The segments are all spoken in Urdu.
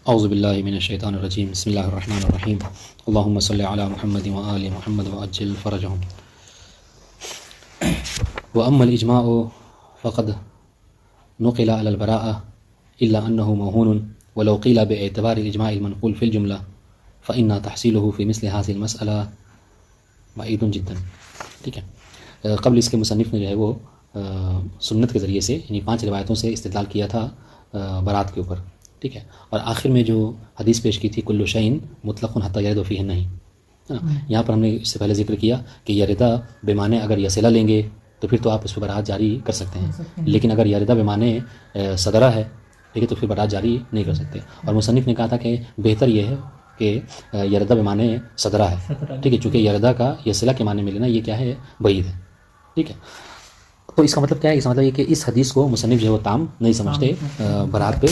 اعوذ باللہ من الشیطان الرجیم بسم اللہ الرحمن الرحیم اللہم صلی علی محمد وآل محمد وعجل فرجہم واما الاجماع فقد نقل على البراءة الا انه موهون ولو قیل باعتبار الاجماع المنقول في الجملة فإن تحصیله في مثل هذه المسألة بعید جدا. ٹھیک ہے، قبل اس کے مصنف نے جو ہے وہ سنت کے ذریعے سے یعنی 5 روایتوں سے استدلال کیا تھا برات کے اوپر. ٹھیک ہے، اور آخر میں جو حدیث پیش کی تھی کل شیء مطلق حتی یرد فیہ النہی، یہاں پر ہم نے اس سے پہلے ذکر کیا کہ یردا بمعنی اگر یصلہ لیں گے تو پھر تو آپ اس پہ برات جاری کر سکتے ہیں، لیکن اگر یردا بمعنی صدرہ ہے ٹھیک ہے تو پھر برات جاری نہیں کر سکتے. اور مصنف نے کہا تھا کہ بہتر یہ ہے کہ یردا بمعنی صدرہ ہے. ٹھیک ہے، چونکہ یردا کا یصلہ کے معنی میں لینا یہ کیا ہے، بعید ہے. ٹھیک ہے، تو اس کا مطلب کیا ہے؟ اس کا مطلب یہ کہ اس حدیث کو مصنف جو ہے وہ تام نہیں سمجھتے برات پہ.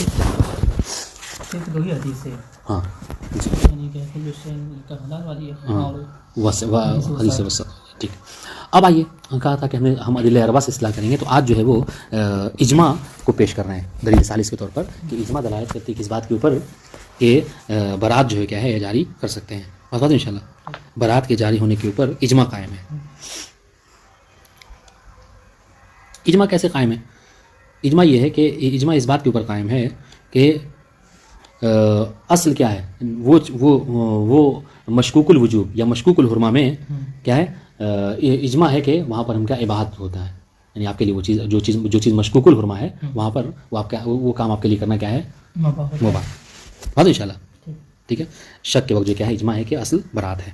وہی حدیث ہے ہاں جی، یعنی کہ کل شیء کا حلال والی ہے حدیث وصل. ٹھیک، اب آئیے کہا تھا کہ ہم ادلہ اربعہ سے اصلاح کریں گے، تو آج جو ہے وہ اجماع کو پیش کر رہے ہیں دلیل ثالث کے طور پر کہ اجماع دلالت کرتی ہے کس بات کے اوپر کہ برات جو ہے کیا ہے جاری کر سکتے ہیں. بات ان شاء اللہ برات کے جاری ہونے کے اوپر اجماع قائم ہے. اجماع کیسے قائم ہے؟ اجماع یہ ہے کہ اجماع اس بات کے اوپر قائم ہے کہ اصل کیا ہے، وہ مشکوک الوجوب یا مشکوک الحرمہ میں کیا ہے، اجماع ہے کہ وہاں پر ہم کیا اباحت ہوتا ہے، یعنی آپ کے لیے وہ چیز جو چیز مشکوک الحرمہ ہے وہاں پر وہ کام آپ کے لیے کرنا کیا ہے، مباح. بات ان شاء اللہ ٹھیک ہے. شک کے وقت جو کیا ہے اجماع ہے کہ اصل برات ہے.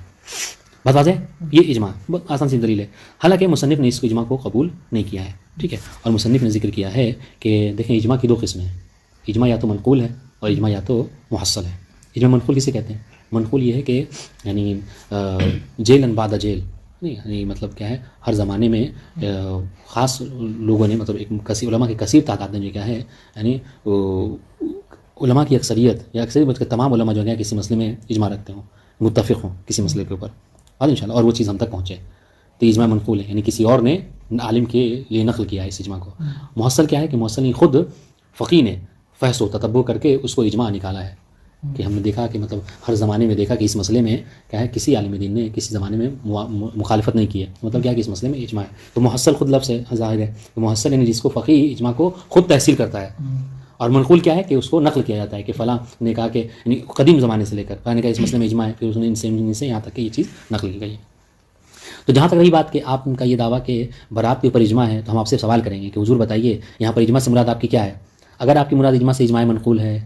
بات واضح ہے، یہ اجماع بہت آسان سی دلیل ہے. حالانکہ مصنف نے اس کو اجماع کو قبول نہیں کیا ہے. ٹھیک ہے، اور مصنف نے ذکر کیا ہے کہ دیکھیں اجماع کی 2 قسمیں ہیں، اجماع یا تو منقول ہے اور اجماع یا تو محصل ہے. اجماع منقول کسے کہتے ہیں؟ منقول یہ ہے کہ یعنی جیلن بعد جیل نہیں، یعنی مطلب کیا ہے ہر زمانے میں خاص لوگوں نے مطلب ایک کثیر علماء کی کثیر تعداد نے جو کیا ہے یعنی علماء کی اکثریت یا اکثریت بلکہ تمام علماء جو ہے کسی مسئلے میں اجماع رکھتے ہوں، متفق ہوں کسی مسئلے کے اوپر اور انشاءاللہ اور وہ چیز ہم تک پہنچے تو اجماع منقول ہے، یعنی کسی اور نے عالم کے لیے نقل کیا ہے اس اجماع کو. محصل کیا ہے کہ محصل نے خود فقیہ نے فحص و تتبع کر کے اس کو اجماع نکالا ہے کہ ہم نے دیکھا کہ مطلب ہر زمانے میں دیکھا کہ اس مسئلے میں کیا ہے کسی عالم دین نے کسی زمانے میں مخالفت نہیں کی ہے، مطلب کیا ہے کہ اس مسئلے میں اجماع ہے. تو محصل خود لفظ ہے ظاہر ہے، تو محصل یعنی جس کو فقیہ اجماع کو خود تحصیل کرتا ہے. اور منقول کیا ہے کہ اس کو نقل کیا جاتا ہے کہ فلاں نے کہا کہ یعنی قدیم زمانے سے لے کر فلاں نے کہا اس مسئلے میں اجماع ہے، پھر اس نے ان سے یہاں تک کہ یہ چیز نقل کی گئی ہے. تو جہاں تک رہی بات کہ آپ کا یہ دعویٰ کہ برات کے اوپر اجماع ہے، تو ہم آپ سے سوال کریں گے کہ حضور بتائیے یہاں پر اجماع سے مراد آپ کی کیا ہے؟ اگر آپ کی مراد اجماع سے اجماع منقول ہے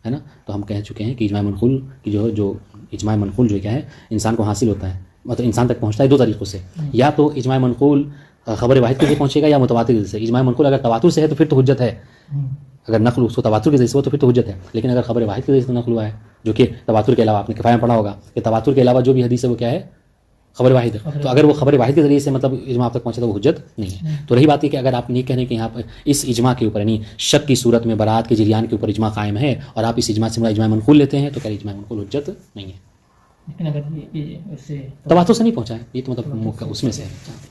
نا، تو ہم کہہ چکے ہیں کہ اجماع منقول کی جو اجماع منقول جو کیا ہے انسان کو حاصل ہوتا ہے، مطلب انسان تک پہنچتا ہے 2 طریقوں سے، یا تو اجماع منقول خبر واحد کے ذریعے پہنچے گا یا متواتر سے. اجماع منقول اگر تواتر سے ہے تو پھر تو حجت ہے، اگر نقل اس کو تواتر کے ذریعے سے ہو تو پھر تو حجت ہے. لیکن اگر خبر واحد کے ذریعے سے نقل ہوا ہے، جو کہ تواتر کے علاوہ آپ نے کفایہ میں پڑھا ہوگا کہ تواتر کے علاوہ جو بھی حدیث ہے وہ کیا ہے، خبر واحد ہے، تو اگر وہ خبر واحد کے ذریعے سے مطلب اجماع آپ تک پہنچے تو وہ حجت نہیں ہے. تو رہی بات ہے کہ اگر آپ یہ کہہ رہے ہیں کہ یہاں پر اس اجماع کے اوپر یعنی شک کی صورت میں برات کے جریان کے اوپر اجماع قائم ہے اور آپ اس اجماع سے مراد اجماع منقول لیتے ہیں، تو کیا اجماع منقول حجت نہیں ہے. لیکن اگر یہ اس سے تواتر سے نہیں پہنچا ہے، یہ تو مطلب اس میں سے ہے،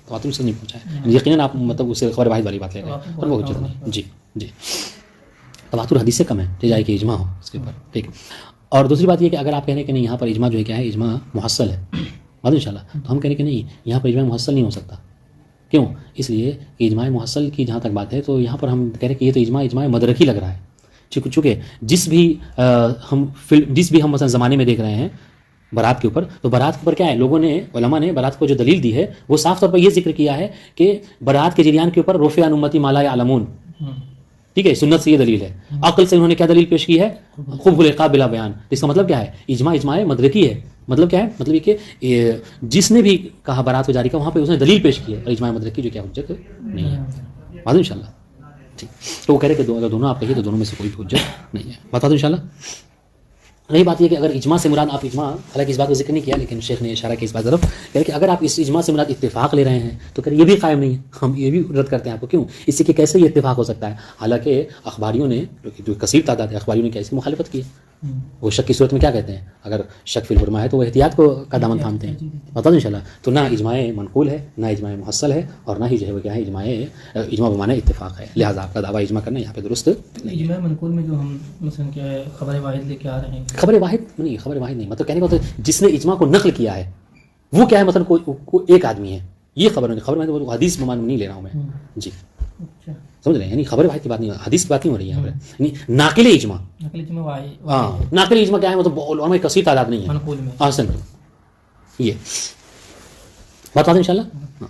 تواتر سے نہیں پہنچا ہے، یقیناً آپ مطلب اس سے خبر واحد والی بات لے رہے ہیں اور وہ حجت نہیں. جی تواتر حدیث سے کم ہے کہ جائے کہ اجماع ہو اس کے اوپر. ٹھیک ہے، اور دوسری بات یہ کہ اگر آپ کہہ رہے ہیں کہ نہیں یہاں پر اجماع جو ہے کیا ہے اجماع محصل ہے بات ان شاء اللہ، تو ہم کہہ رہے ہیں کہ نہیں یہاں پر اجماع محصل نہیں ہو سکتا. کیوں؟ اس لیے کہ اجماع محصل کی جہاں تک بات ہے تو یہاں پر ہم کہہ رہے ہیں کہ یہ تو اجماع مدرکی لگ رہا ہے. چونکہ جس بھی ہم مثلا زمانے میں دیکھ رہے ہیں برات کے اوپر، تو برات کے اوپر کیا ہے لوگوں نے علماء نے برات کو جو دلیل دی ہے وہ صاف طور پر یہ ذکر کیا ہے کہ برات کے جریان کے اوپر رفع عن امتی ما لا یعلمون. ٹھیک ہے، سنت سے یہ دلیل ہے. عقل سے انہوں نے کیا دلیل پیش کی ہے؟ خبث العقاب بلا بیان. اس کا مطلب کیا ہے؟ اجماع مدرکی ہے. مطلب کیا ہے؟ مطلب یہ کہ جس نے بھی کہا برات کو جاری کا وہاں پہ اس نے دلیل پیش کی ہے، اور اجماع مدرکی جو کیا حجت نہیں ہے. بات ان شاء اللہ ٹھیک. تو وہ کہہ رہے کہ اگر دونوں آپ کہیے تو دونوں میں سے کوئی حجت نہیں ہے. بتا دوں ان شاء اللہ. رہی بات یہ کہ اگر اجماع سے مراد آپ اجماع، حالانکہ اس بات کو ذکر نہیں کیا لیکن شیخ نے اشارہ کیا اس بات طرف کہ اگر آپ اس اجماع سے مراد اتفاق لے رہے ہیں تو کہ یہ بھی قائم نہیں ہے. ہم یہ بھی رد کرتے ہیں آپ کو. کیوں؟ اس سے کہ کیسے یہ اتفاق ہو سکتا ہے؟ حالانکہ اخباریوں نے جو کثیر تعداد ہے اخباریوں نے کیا اس کی مخالفت کی ہے. وہ شک کی صورت میں کیا کہتے ہیں؟ اگر شک فی الحرمہ ہے تو وہ احتیاط کو کا دامن تھامتے ہیں. بتا دوں انشاءاللہ. تو نہ اجماع منقول ہے، نہ اجماع محصل ہے، اور نہ ہی جو ہے وہ کیا ہے اجماع بمعنی اتفاق ہے. لہٰذا آپ کا دعویٰ اجماع کرنا یہاں پہ درست نہیں. اجماع منقول میں جو ہم مثلا کیا ہے خبر واحد لے کے آ رہے ہیں، خبر واحد نہیں، مطلب کہنے کا مطلب جس نے اجماع کو نقل کیا ہے وہ کیا ہے، مثلا کوئی ایک آدمی ہے، یہ خبر واحد حدیث ممان نہیں لے رہا ہوں میں جی. اچھا سمجھ رہے ہیں؟ یعنی خبر واحد کی بات نہیں، حدیث کی بات نہیں ہو رہی ہے یہاں پر. یعنی ناقل اجماع، نقل اجماع واحد ہاں ناقل اجماع کیا ہے، مطلب علماء میں کثیر تعداد نہیں ہے منقول میں. آسن. یہ بتا دیں انشاءاللہ. ہاں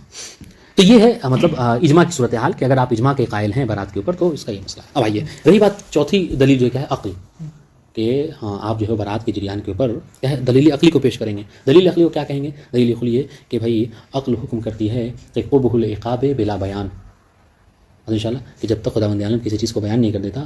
تو یہ ہے مطلب اجماع کی صورتحال کہ اگر آپ اجماع کے قائل ہیں برات کے اوپر تو اس کا یہ مسئلہ ہے. اب آئیے رہی بات چوتھی دلیل جو کیا ہے عقل، کہ ہاں آپ جو ہے برات کے جریان کے اوپر کیا ہے دلیل عقلی کو پیش کریں گے. دلیل عقلی کو کیا کہیں گے؟ دلیل عقلی یہ کہ بھائی عقل حکم کرتی ہے کہ قبح العقاب بلا بیان، انشاءاللہ کہ جب تک خداوند عالم کسی چیز کو بیان نہیں کر دیتا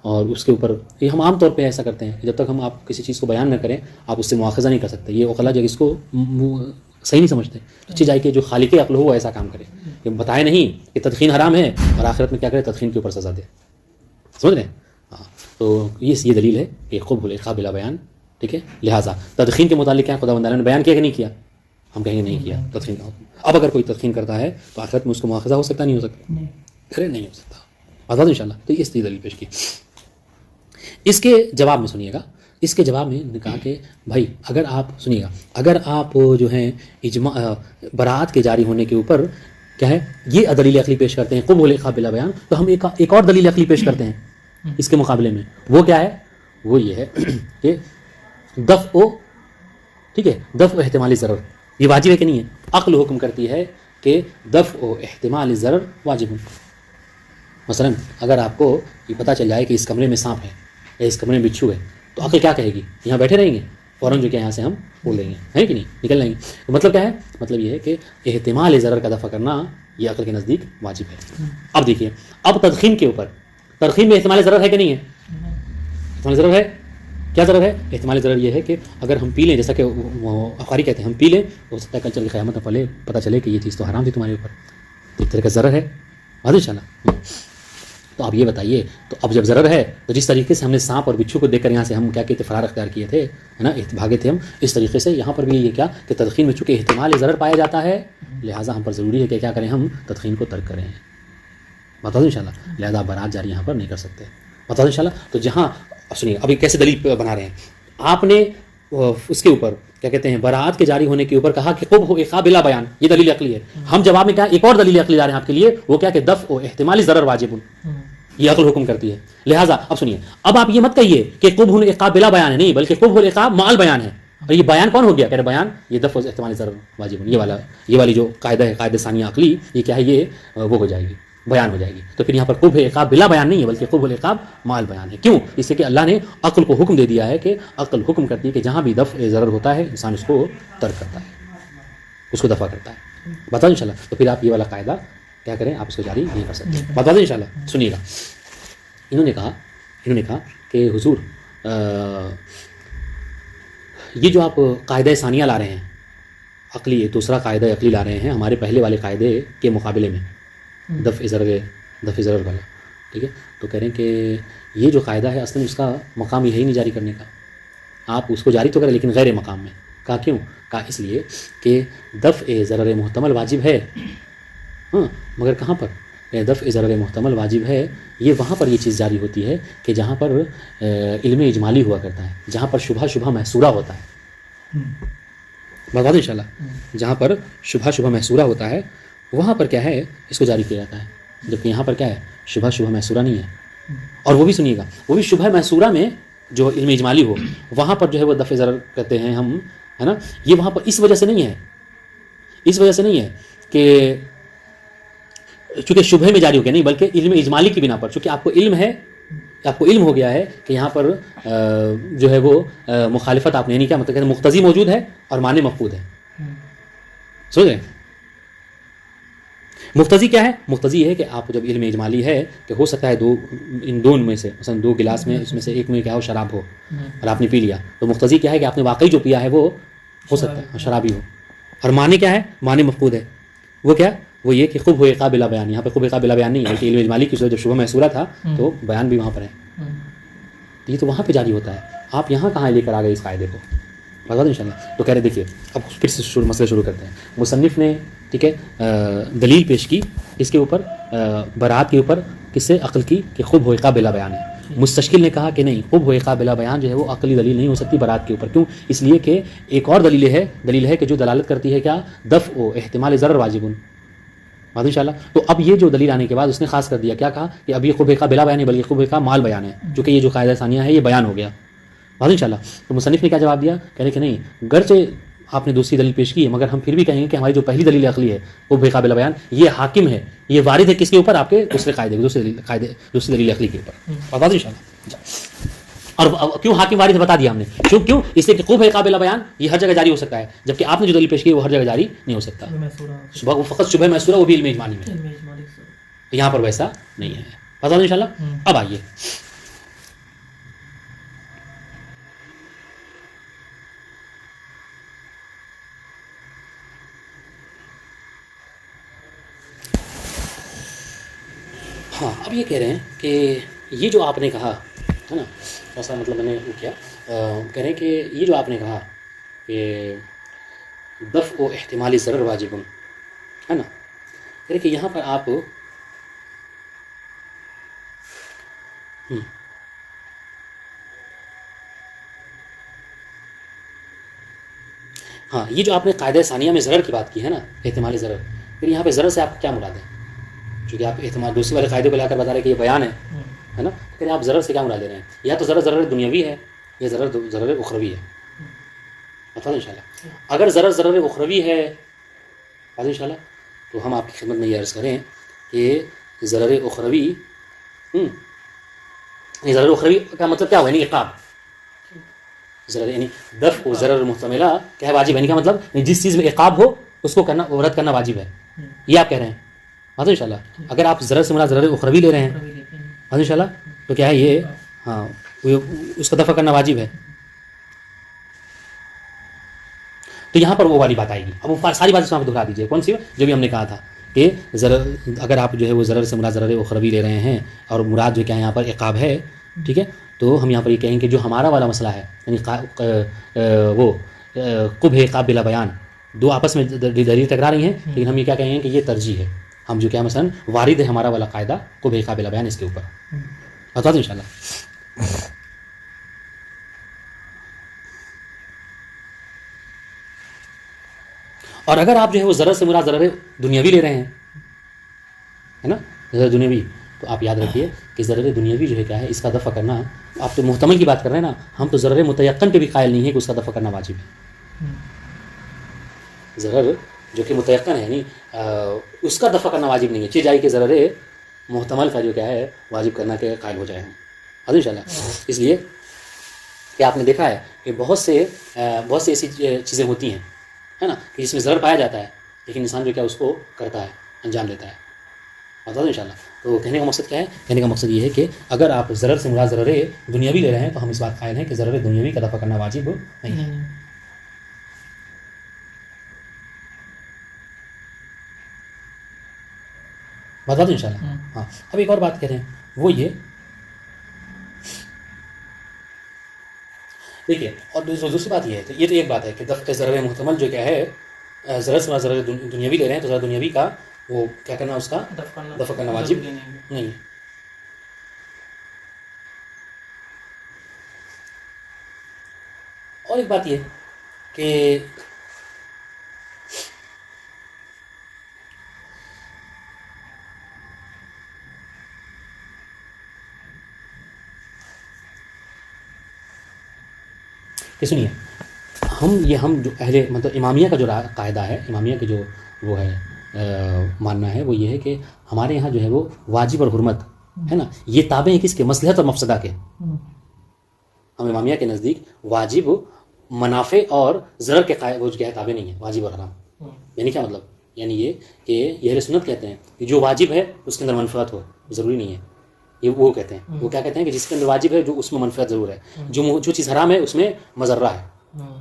اور اس کے اوپر یہ ہم عام طور پہ ایسا کرتے ہیں کہ جب تک ہم آپ کسی چیز کو بیان نہ کریں آپ اس سے مواخذہ نہیں کر سکتے. یہ عقلاء جو اس کو صحیح نہیں سمجھتے. اچھی جائے کہ جو خالق عقل ہو وہ ایسا کام کرے کہ بتائے نہیں کہ تدخین حرام ہے اور آخرت میں کیا کرے تدخین کے اوپر سزا دے. سمجھ رہے ہیں؟ ہاں تو یہ دلیل ہے کہ قبح العقاب بلا بیان. ٹھیک ہے، لہٰذا تدخین کے متعلق کیا خداوند عالم نے بیان کیا کہ نہیں کیا؟ ہم کہیں گے نہیں کیا تدخین کا حکم. اب اگر کوئی تدخین کرتا ہے تو آخرت میں اس کو مواخذہ ہو سکتا نہیں ہو سکتا؟ نہیں ہو سکتا. بتا دوں انشاءاللہ. تو اس دلیل پیش کی. اس کے جواب میں سنیے گا، اس کے جواب میں نے کہا کہ بھائی اگر آپ سنیے گا، اگر آپ جو ہیں اجماع برات کے جاری ہونے کے اوپر کیا ہے یہ دلیل عقلی پیش کرتے ہیں قبح العقاب بلا بیان، تو ہم ایک اور دلیل عقلی پیش کرتے ہیں اس کے مقابلے میں. وہ کیا ہے؟ وہ یہ ہے کہ دفع احتمالی ضرر یہ واجب ہے کہ نہیں ہے؟ عقل حکم کرتی ہے کہ دفع احتمال ضرر واجب. مثلا اگر آپ کو یہ پتہ چل جائے کہ اس کمرے میں سانپ ہے یا اس کمرے میں بچھو ہے تو عقل کیا کہے گی؟ یہاں بیٹھے رہیں گے، فوراً جو کہ یہاں سے ہم بول دیں گے، ہے کہ نہیں، نکل جائیں گے. تو مطلب کیا ہے؟ مطلب یہ ہے کہ احتمال ضرر کا دفع کرنا یہ عقل کے نزدیک واجب ہے. اب دیکھیے، اب تدخین کے اوپر، تدخین میں احتمال ضرر ہے کہ نہیں ہے؟ احتمال ضرر ہے. کیا ضرر ہے؟ احتمال ضرر یہ ہے کہ اگر ہم پی لیں، جیسا کہ افاری کہتے ہیں ہم پی لیں، ہو سکتا ہے کل چل کے قیامت میں پہلے پتہ چلے کہ یہ چیز تو حرام تھی تمہارے اوپر. تو ایک طرح کا ضرر ہے ان شاء اللہ. تو اب یہ بتائیے، تو اب جب ضرر ہے تو جس طریقے سے ہم نے سانپ اور بچھو کو دیکھ کر یہاں سے ہم کیا کہتے فرار اختیار کیے تھے، ہے نا، بھاگے تھے ہم، اس طریقے سے یہاں پر بھی یہ کیا کہ تدخین میں چونکہ احتمال ضرر پایا جاتا ہے لہٰذا ہم پر ضروری ہے کہ کیا کریں، ہم تدخین کو ترک کریں. بتا دوں انشاءاللہ. لہٰذا برات جاری یہاں پر نہیں کر سکتے. بتا دوں انشاءاللہ. تو جہاں سنیے ابھی کیسے دلیل بنا رہے ہیں آپ نے اس کے اوپر کیا کہتے ہیں برات کے جاری ہونے کے اوپر کہا کہ قبح العقاب بلا بیان، یہ دلیل عقلی ہے. ہم جواب میں کیا ایک اور دلیل عقلی لا رہے ہیں آپ کے لیے، وہ کیا کہ دفع احتمالی ضرر واجب، یہ عقل حکم کرتی ہے. لہٰذا اب سنیے، اب آپ یہ مت کہیے کہ قبح العقاب بلا بیان ہے، نہیں بلکہ قبح العقاب مع البیان ہے. اور یہ بیان کون ہو گیا؟ کہہ رہے بیان یہ دفع احتمالی ضرر واجب، یہ والی جو قاعدہ ہے قاعدہ ثانیہ عقلی، یہ کیا ہے، یہ وہ ہو جائے گی، بیان ہو جائے گی. تو پھر یہاں پر قبح العقاب بلا بیان نہیں ہے بلکہ قبح العقاب مع البیان ہے. کیوں؟ اس لیے کہ اللہ نے عقل کو حکم دے دیا ہے کہ عقل حکم کرتی ہے کہ جہاں بھی دفع ضرر ہوتا ہے انسان اس کو ترک کرتا ہے، اس کو دفع کرتا ہے. بتا دیں انشاءاللہ. تو پھر آپ یہ والا قاعدہ کیا کریں، آپ اس کو جاری نہیں کر سکتے. بتا دیں انشاءاللہ. سنیے گا، انہوں نے کہا کہ حضور یہ جو آپ قاعدہ ثانیہ لا رہے ہیں عقلی، دوسرا قاعدہ عقلی لا رہے ہیں ہمارے پہلے والے قاعدے کے مقابلے میں، دفع ضرر والا، ٹھیک ہے، تو کہہ رہے ہیں کہ یہ جو قاعدہ ہے اصل میں اس کا مقام یہی نہیں جاری کرنے کا. آپ اس کو جاری تو کریں لیکن غیر مقام میں. کہا کیوں؟ کہا اس لیے کہ دفع ضرر محتمل واجب ہے، ہاں مگر کہاں پر دفع ضرر محتمل واجب ہے؟ یہ وہاں پر یہ چیز جاری ہوتی ہے کہ جہاں پر علم اجمالی ہوا کرتا ہے، جہاں پر شبہ محصورہ ہوتا ہے. بتا دیں انشاءاللہ. جہاں پر شبہ محصورہ ہوتا ہے وہاں پر کیا ہے اس کو جاری کیا جاتا ہے، جبکہ یہاں پر کیا ہے شبہ محصورہ نہیں ہے. اور وہ بھی سنیے گا، وہ بھی شبہ محصورہ میں جو علم اجمالی ہو وہاں پر جو ہے وہ دفع ضرر کہتے ہیں ہم، ہے نا. یہ وہاں پر اس وجہ سے نہیں ہے کہ چونکہ شبہ میں جاری ہو گیا، نہیں بلکہ علم اجمالی کی بنا پر، چونکہ آپ کو علم ہو گیا ہے کہ یہاں پر جو ہے وہ مخالفت آپ نے نہیں کیا، مطلب کہ مقتضی موجود ہے اور معنی مفقود ہے. سمجھ رہے ہیں؟ مقتضی کیا ہے؟ مقتضی ہے کہ آپ جب علم اجمالی ہے کہ ہو سکتا ہے ان دونوں میں سے مثلا 2 گلاس میں اس میں سے ایک میں کیا ہو شراب ہو اور آپ نے پی لیا، تو مقتضی کیا ہے کہ آپ نے واقعی جو پیا ہے وہ ہو سکتا ہے شرابی ہو. اور معنی کیا ہے؟ معنی مفقود ہے. وہ کیا؟ وہ یہ کہ قبح العقاب بلا بیان، یہاں پہ قبح العقاب بلا بیان نہیں ہے بلکہ علم اجمالی کی صورت جب شبہ محصورہ تھا تو بیان بھی وہاں پر ہے. یہ تو وہاں پہ جاری ہوتا ہے، آپ یہاں کہاں لے کر آ گئے اس قاعدے کو؟ بتا دیں ان شاء اللہ. تو کہہ رہے دیکھیے اب پھر سے مسئلہ شروع کرتے ہیں. مصنف نے ٹھیک ہے دلیل پیش کی اس کے اوپر، برات کے اوپر، کس سے؟ عقل کی، کہ خوب ہوئقہ بلا بیان ہے. مستشکل نے کہا کہ نہیں، خوب ہوئقہ بلا بیان جو ہے وہ عقلی دلیل نہیں ہو سکتی برات کے اوپر. کیوں؟ اس لیے کہ ایک اور دلیل ہے کہ جو دلالت کرتی ہے کیا؟ دفع و احتمال ضرر واجبن. بات ان شاء اللہ. تو اب یہ جو دلیل آنے کے بعد اس نے خاص کر دیا، کیا کہا؟ کہ اب یہ خوب ہوئقہ بلا بیان ہے بلکہ خوب ہوئقہ مال بیان ہے، جو کہ یہ جو قاعدہ ثانیہ ہے یہ بیان ہو گیا. بات ان شاء اللہ. تو مصنف نے کیا جواب دیا؟ کہہ رہے کہ نہیں، گرچہ آپ نے دوسری دلیل پیش کی ہے مگر ہم پھر بھی کہیں گے کہ ہماری جو پہلی دلیل عقلی ہے وہ بے قابل بیان، یہ حاکم ہے، یہ وارد ہے کس کے اوپر؟ آپ کے دوسرے قاعدے دوسری دلیل عقلی کے اوپر. بات ان شاء اللہ. اور کیوں حاکم وارد ہے بتا دیا ہم نے. کیوں؟ اس لیے کہ خوب ہے قابل بیان یہ ہر جگہ جاری ہو سکتا ہے، جبکہ آپ نے جو دلیل پیش کی وہ ہر جگہ جاری نہیں ہو سکتا. وہ فقط شبہ محصورہ، وہ بھی علم اجمالی میں. یہاں پر ویسا نہیں ہے. بتا دیں ان شاء اللہ. اب آئیے ہاں، اب یہ کہہ رہے ہیں کہ یہ جو آپ نے کہا ہے نا، ایسا مطلب میں نے وہ کیا کہہ رہے ہیں کہ یہ جو آپ نے کہا کہ دفع و احتمالی ضرر واجب ہے نا، کہہ رہے کہ یہاں پر آپ ہاں یہ جو آپ نے قاعدہ ثانیہ میں ضرر کی بات کی ہے نا، احتمالی ضرر، پھر یہاں پہ ضرر سے آپ کیا مراد ہے؟ چونکہ آپ احتمال دوسرے والے قاعدے کو لا کر بتا رہے ہیں کہ یہ بیان ہے نا، پھر آپ ضرر سے کیا مراد لے رہے ہیں؟ یا تو ضرر دنیاوی ہے یا ضرر اخروی ہے. بتا دیں ان شاء اللہ. اگر ضرر اخروی ہے بتا دیں ان شاء اللہ، تو ہم آپ کی خدمت میں یہ عرض کریں کہ ضرر اخروی کا مطلب کیا ہوا؟ یعنی عقاب، ضرر یعنی دفع و ضرر محتملہ کیا ہے؟ واجب. یعنی کیا مطلب؟ جس چیز میں عقاب ہو اس کو کرنا، رد کرنا واجب ہے، یہ آپ کہہ رہے ہیں. بات ان شاء اللہ. اگر آپ ضرر سے مراد ضرر اخروی لے رہے ہیں بات ان شاء اللہ، تو کیا ہے یہ؟ ہاں اس کا دفع کرنا واجب ہے. تو یہاں پر وہ والی بات آئے گی. اب وہ ساری باتیں اس میں دہرا دیجیے. کون سی؟ جو بھی ہم نے کہا تھا کہ اگر آپ جو ہے وہ ضرر سے مراد ضرر اخروی لے رہے ہیں اور مراد جو کیا ہے یہاں پر عقاب ہے، ٹھیک ہے، تو ہم یہاں پر یہ کہیں کہ جو ہمارا والا مسئلہ ہے یعنی وہ قبح عقاب بلا بیان، دو آپس میں دلیل ٹکرا رہی ہیں، لیکن ہم یہ کیا کہیں گے کہ یہ ترجیح ہے. ہم جو کیا مثلا وارد ہے ہمارا والا قاعدہ قبح عقاب بلا بیان اس کے اوپر. بتا دیں ان شاء اللہ. اور اگر آپ جو ہے وہ ضرر سے مراد ضرر دنیاوی لے رہے ہیں ہے نا، ضرر دنیاوی، تو آپ یاد رکھیے کہ ضرر دنیاوی جو ہے کیا ہے اس کا دفع کرنا، آپ تو محتمل کی بات کر رہے ہیں نا، ہم تو ضرر متیقن کے بھی قائل نہیں ہے کہ اس کا دفع کرنا واجب ہے. ضرر جو کہ متیقن ہے یعنی اس کا دفع کرنا واجب نہیں ہے، چیز جائے کہ ضرر محتمل کا جو کیا ہے واجب کرنا کے قائل ہو جائے ہم ان شاء اللہ. اس لیے کہ آپ نے دیکھا ہے کہ بہت سے ایسی چیزیں ہوتی ہیں ہے نا کہ جس میں ضرر پایا جاتا ہے، لیکن انسان جو کیا اس کو کرتا ہے، انجام دیتا ہے. بتا دو ان شاء اللہ. تو کہنے کا مقصد کیا ہے؟ کہنے کا مقصد یہ ہے کہ اگر آپ ضرر سے مراد ضرر دنیاوی لے رہے ہیں تو ہم اس بات قائل ہیں کہ ضرر دنیاوی کا دفع کرنا واجب نہیں ہے. بتا دو ان شاء اللہ. ہاں اب ایک اور بات کہہ رہے ہیں وہ یہ دیکھیے، اور دوسری بات یہ ہے، یہ تو ایک بات ہے کہ دفع ضرر محتمل جو کیا ہے ضرر سے ضرر دنیاوی لے رہے ہیں، تو ضرر دنیاوی کا وہ کیا کرنا، اس کا دفع کرنا واجب نہیں ہے. اور ایک بات یہ کہ سنیے، ہم جو مطلب امامیہ کا جو قاعدہ ہے، امامیہ کے جو وہ ہے ماننا ہے وہ یہ ہے کہ ہمارے یہاں جو ہے وہ واجب اور حرمت ہے نا، یہ تابع ہیں کس کے؟ مصلحت اور مفسدہ کے. ہم امامیہ کے نزدیک واجب منافع اور ضرر کے وہ کیا ہے تابع نہیں ہے، واجب اور حرام. یعنی کیا مطلب؟ یعنی یہ کہ یہ اہل سنت کہتے ہیں کہ جو واجب ہے اس کے اندر منفعت ہو، ضروری نہیں ہے. یہ وہ کہتے ہیں، وہ کیا کہتے ہیں کہ جس کے اندر واجب ہے جو اس میں منفعت ضرور ہے، جو چیز حرام ہے اس میں مضرہ ہے،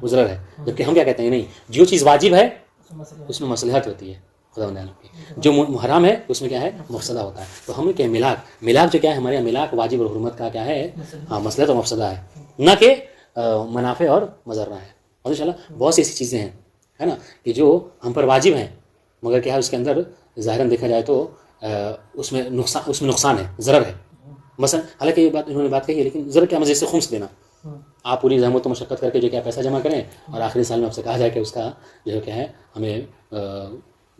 وہ ضرر ہے. جبکہ ہم کیا کہتے ہیں نہیں، جو چیز واجب ہے اس میں مصلحت ہوتی ہے، خدا نے کی. جو حرام ہے اس میں کیا ہے مفسدہ ہوتا ہے. تو ہم کہ ملاک جو کیا ہے ہمارے یہاں ملاک واجب اور حرمت کا کیا ہے ہاں مصلحت اور مفسدہ ہے, نہ کہ منافع اور مضرہ ہے. اور انشاءاللہ بہت سی ایسی چیزیں ہیں ہے نا کہ جو ہم پر واجب ہیں مگر کیا ہے اس کے اندر ظاہراً دیکھا جائے تو اس میں نقصان ہے, ضرر ہے. مثلا حالانکہ یہ بات انہوں نے بات کہی ہے لیکن ضرر کیا, مزے سے خمس دینا. آپ پوری زحمت و مشقت کر کے جو کیا پیسہ جمع کریں اور آخری سال میں آپ سے کہا جائے کہ اس کا جو ہے کیا ہے ہمیں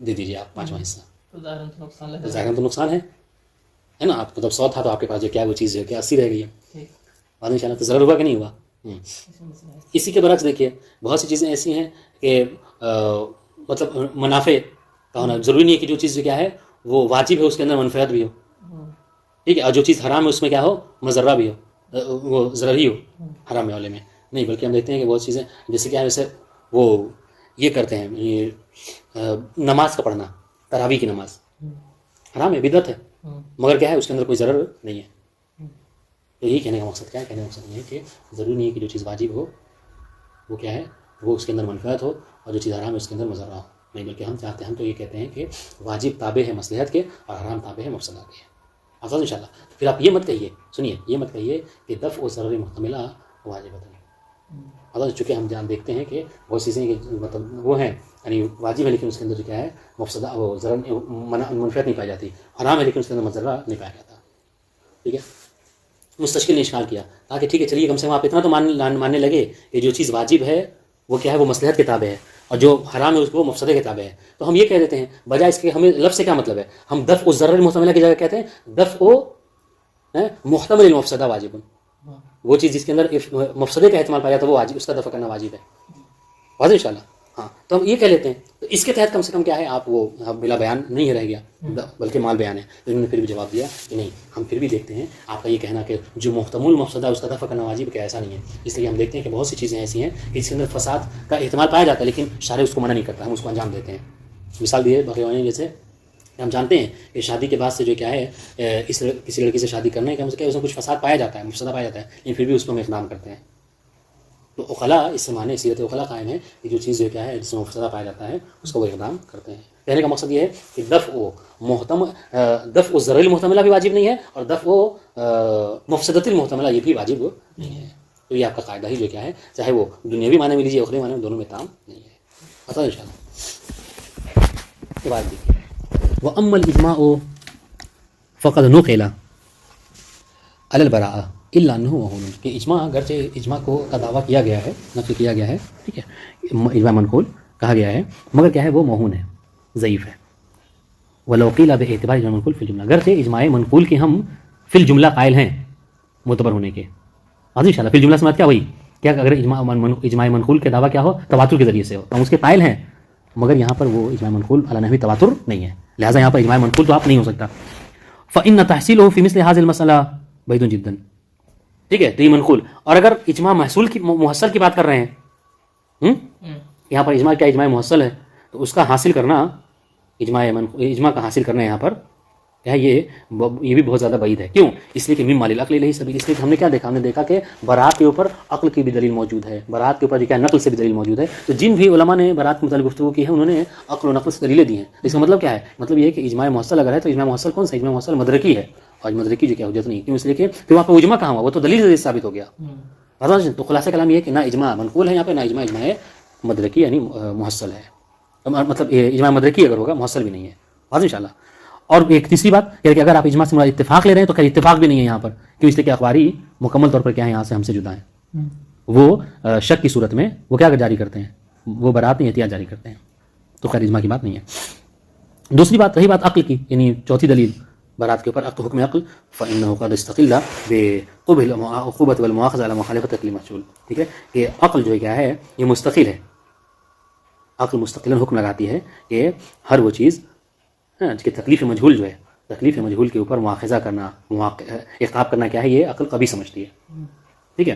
دے دیجیے آپ 5واں حصہ. ظاہراً تو نقصان ہے نا. آپ مطلب 100 تھا تو آپ کے پاس جو کیا وہ چیز جو ہے کیا 80 رہ گئی ہے. بعد ان شاء اللہ تو ضرر ہوا کہ نہیں ہوا. اسی کے برعکس دیکھیے بہت سی چیزیں ایسی ہیں کہ مطلب منافع کا ہونا ضروری نہیں ہے کہ جو چیز کیا ہے وہ واجب ہے اس کے اندر منفعت بھی ہو, ٹھیک ہے, اور جو چیز حرام ہے اس میں کیا ہو مضرہ بھی ہو, وہ ضرر ہی ہو حرام والے میں نہیں. بلکہ ہم دیکھتے ہیں کہ بہت چیزیں جیسے کیا ہے ویسے وہ یہ کرتے ہیں, یہ نماز کا پڑھنا, تراویح کی نماز حرام ہے, بدعت ہے, مگر کیا ہے اس کے اندر کوئی ضرر نہیں ہے. تو یہی کہنے کا مقصد کیا ہے, کہنے کا مقصد یہ ہے کہ ضروری نہیں ہے کہ جو چیز واجب ہو وہ کیا ہے وہ اس کے اندر منفعت ہو اور جو چیز حرام ہے اس کے اندر مضرہ ہو نہیں. بلکہ ہم چاہتے ہیں, ہم تو یہ کہتے ہیں کہ واجب تابع ہے مصلحت کے اور حرام تابع ہے مفسدہ کے. افضل انشاءاللہ. پھر آپ یہ مت کہیے, سنیے, یہ مت کہیے کہ دفع و ضرر محتملہ واجبۃ ہے. افضل چونکہ ہم دیکھتے ہیں کہ بہت چیزیں کہ مطلب وہ ہیں یعنی واجب ہے لیکن اس کے اندر جو کیا ہے مفسدہ وہ ضرر منفعت نہیں پائی جاتی, حرام ہے لیکن اس کے اندر مضرہ نہیں پایا جاتا. ٹھیک ہے. مستشکل نے اشکال کیا, کہا کہ ٹھیک ہے چلیے کم سے کم آپ اتنا تو ماننے لگے کہ جو چیز واجب ہے وہ کیا ہے وہ مصلحت کے تابع ہے اور جو حرام ہے اس کو مفسدے کے تابع ہے. تو ہم یہ کہہ دیتے ہیں بجائے اس کے ہمیں لفظ سے کیا مطلب ہے, ہم دفع الضرر محتملہ کی جگہ کہتے ہیں دفع محتمل المفسدہ واجب. وہ چیز جس کے اندر مفسدے کا احتمال پایا جاتا ہے وہ واجب, اس کا دفع کرنا واجب ہے. واضح ان شاء اللہ. ہاں تو ہم یہ کہہ لیتے ہیں تو اس کے تحت کم سے کم کیا ہے آپ وہ بلا بیان نہیں رہ گیا بلکہ مال بیان ہے. تو انہوں نے پھر بھی جواب دیا کہ نہیں, ہم پھر بھی دیکھتے ہیں آپ کا یہ کہنا کہ جو محتمل مفسدہ اس کا دفع کرنا واجب کہ ایسا نہیں ہے. اس لیے ہم دیکھتے ہیں کہ بہت سی چیزیں ایسی ہیں کہ اس کے اندر فساد کا احتمال پایا جاتا ہے لیکن شارع اس کو منع نہیں کرتا, ہم اس کو انجام دیتے ہیں. مثال دیے بقیہ جیسے ہم جانتے ہیں کہ شادی کے بعد سے جو کیا ہے کسی لڑکی سے شادی کرنے کا اس میں کچھ فساد پایا جاتا ہے, مفسدہ پایا جاتا ہے, لیکن پھر بھی اس کو ہم اقدام کرتے ہیں. تو عقلاء اس سے معنی سیرت عقلاء قائم ہے کہ جو چیز جو کیا ہے جس میں مفسدہ پایا جاتا ہے اس کو وہ اقدام کرتے ہیں. کہنے کا مقصد یہ ہے کہ دفع الضرر المحتملہ بھی واجب نہیں ہے اور دفع مفسدۃ المحتملہ یہ بھی واجب نہیں ہے. تو یہ آپ کا قاعدہ ہی جو کیا ہے چاہے وہ دنیاوی معنی میں لیجیے اخروی معنی میں دونوں میں تام نہیں ہے. پتہ ان شاء اللہ کے بعد دیکھیے وَأَمَّا الْإِجْمَاعُ فَقَدْ نُقِلَ عَلَى الْبَرَاءَةِ إِلَّا أَنَّهُ وَهُونٌ کہ اجماع اگرچہ اجماع کا دعویٰ کیا گیا ہے, نقل کیا گیا ہے, ٹھیک ہے, اجماع منقول کہا گیا ہے مگر کیا ہے وہ موہون ہے, ضعیف ہے. وَلَوْ قِيلَ بِاعْتِبَارِ اجماع منقول فی الجملہ اگرچہ اجماع منقول کے ہم فی الجملہ قائل ہیں معتبر ہونے کے. ان شاء اللہ فی الجملہ سمجھ کیا وہی کیا اگر اجماع منقول کے دعویٰ کیا ہو تواتر کے ذریعے سے ہو تو ہم اس کے قائل ہیں مگر یہاں پر وہ اجماع منقول علی نحو تواتر نہیں ہے, لہٰذا یہاں پر اجماع منقول تو آپ نہیں ہو سکتا. فإن تحصیلہ فی مثل هذه المسألہ بعید جدا. ٹھیک ہے, تو یہ منقول. اور اگر اجماع محصل کی بات کر رہے ہیں یہاں پر اجماع کیا اجماع محصل ہے تو اس کا حاصل کرنا اجماع کا حاصل کرنا یہاں پر کیا ہے یہ بھی بہت زیادہ بعید ہے. کیوں؟ اس لیے کہ مما للعقل الیہ سبیل. اس لیے کہ ہم نے کیا دیکھا, ہم نے دیکھا کہ برات کے اوپر عقل کی بھی دلیل موجود ہے, برات کے اوپر کیا نقل سے بھی دلیل موجود ہے. تو جن بھی علماء نے برات کے متعلق گفتگو کی ہے انہوں نے عقل و نقل سے دلیلیں دی ہیں. اس کا مطلب کیا ہے, مطلب یہ ہے کہ اجماع محصل اگر ہے تو اجماع محصل کون سا, اجماع محصل مدرکی ہے اور مدرکی جو کیا حجت نہیں. کیوں؟ اس لیے کہ پھر وہاں پہ اجماع کہاں ہوا, وہ تو دلیل سے ثابت ہو گیا. تو خلاصہ کلام یہ ہے کہ نہ اجماع منقول ہے یہاں پہ, نہ اجماع مدرکی یعنی محصل ہے. مطلب اجماع مدرکی اگر ہوگا محصل بھی نہیں ہے. واضح ان شاء اللہ. اور ایک تیسری بات کہ اگر آپ اجماع سے مراد اتفاق لے رہے ہیں تو خیر اتفاق بھی نہیں ہے یہاں پر. کیوں؟ اس لیے کہ اخباری مکمل طور پر کیا ہے یہاں سے ہم سے جدا ہیں. وہ شک کی صورت میں وہ کیا جاری کرتے ہیں, وہ برات نہیں احتیاط جاری کرتے ہیں. تو خیر اجماع کی بات نہیں ہے. دوسری بات رہی بات عقل کی, یعنی چوتھی دلیل برات کے اوپر حکم عقل فإنه قد استقل بقبح العقوبة والمؤاخذة على مخالفة المحصول. ٹھیک ہے, کہ عقل جو ہے کیا ہے یہ مستقل ہے. عقل مستقلاً حکم لگاتی ہے کہ ہر وہ چیز جس کی تکلیف مجہول جو ہے, تکلیف مجہول کے اوپر مواخذہ کرنا, عقاب کرنا کیا ہے یہ عقل کبھی سمجھتی ہے. ٹھیک ہے,